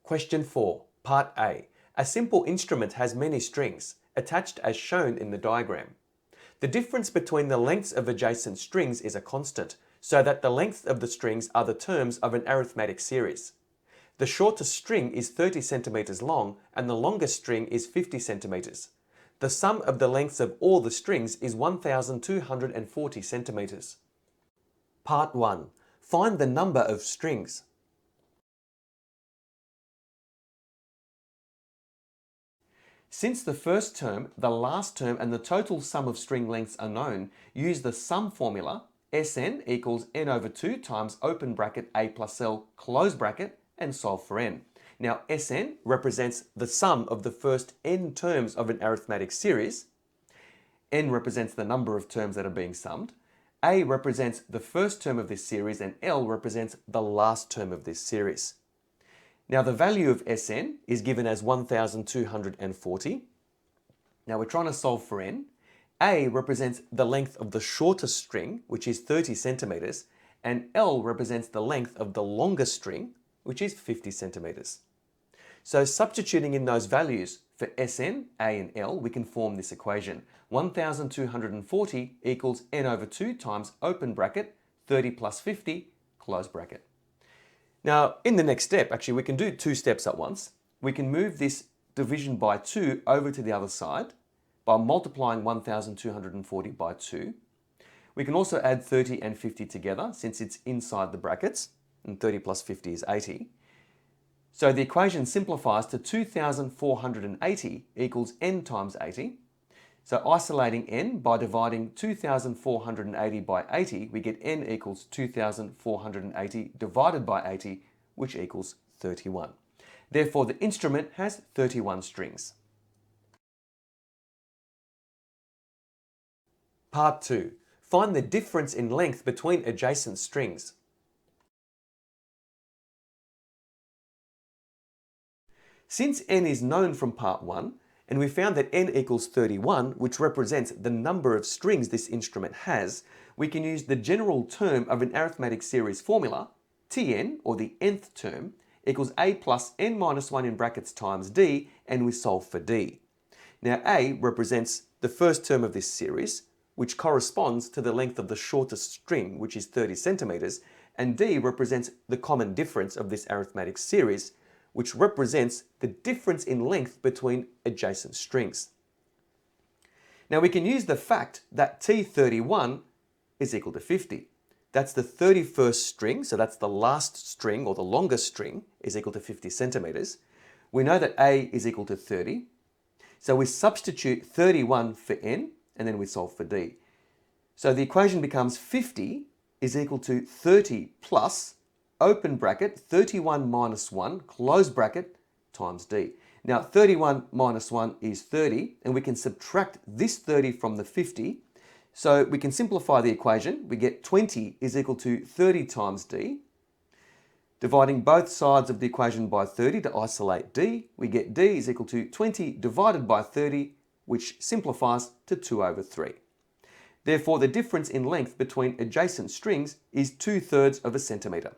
Question 4, Part A. A simple instrument has many strings, attached as shown in the diagram. The difference between the lengths of adjacent strings is a constant, so that the length of the strings are the terms of an arithmetic series. The shortest string is 30 centimeters long and the longest string is 50 centimeters. The sum of the lengths of all the strings is 1,240 centimeters. Part 1. Find the number of strings. Since the first term, the last term and the total sum of string lengths are known, use the sum formula Sn equals n over 2 times open bracket a plus l close bracket and solve for n. Now Sn represents the sum of the first n terms of an arithmetic series. N represents the number of terms that are being summed. A represents the first term of this series and L represents the last term of this series. Now the value of Sn is given as 1,240. Now we're trying to solve for n. A represents the length of the shortest string, which is 30 centimeters, and L represents the length of the longest string, which is 50 centimeters. So substituting in those values for Sn, A and L, we can form this equation. 1,240 equals n over 2 times open bracket 30 plus 50 close bracket. Now in the next step, actually we can do two steps at once. We can move this division by 2 over to the other side by multiplying 1,240 by 2. We can also add 30 and 50 together since it's inside the brackets, and 30 plus 50 is 80. So the equation simplifies to 2,480 equals n times 80. So isolating n by dividing 2,480 by 80, we get n equals 2,480 divided by 80, which equals 31. Therefore, the instrument has 31 strings. Part 2. Find the difference in length between adjacent strings. Since n is known from Part 1, and we found that n equals 31, which represents the number of strings this instrument has, we can use the general term of an arithmetic series formula, Tn, or the nth term, equals a plus n minus 1 in brackets times d, and we solve for d. Now a represents the first term of this series, which corresponds to the length of the shortest string, which is 30 centimeters, and d represents the common difference of this arithmetic series, which represents the difference in length between adjacent strings. Now we can use the fact that T31 is equal to 50. That's the 31st string, so that's the last string or the longest string is equal to 50 centimeters. We know that A is equal to 30. So we substitute 31 for n and then we solve for d. So the equation becomes 50 is equal to 30 plus open bracket 31 minus 1 close bracket times d. Now 31 minus 1 is 30 and we can subtract this 30 from the 50. So we can simplify the equation. We get 20 is equal to 30 times d. Dividing both sides of the equation by 30 to isolate d, we get d is equal to 20 divided by 30, which simplifies to 2 over 3. Therefore, the difference in length between adjacent strings is 2/3 of a centimeter.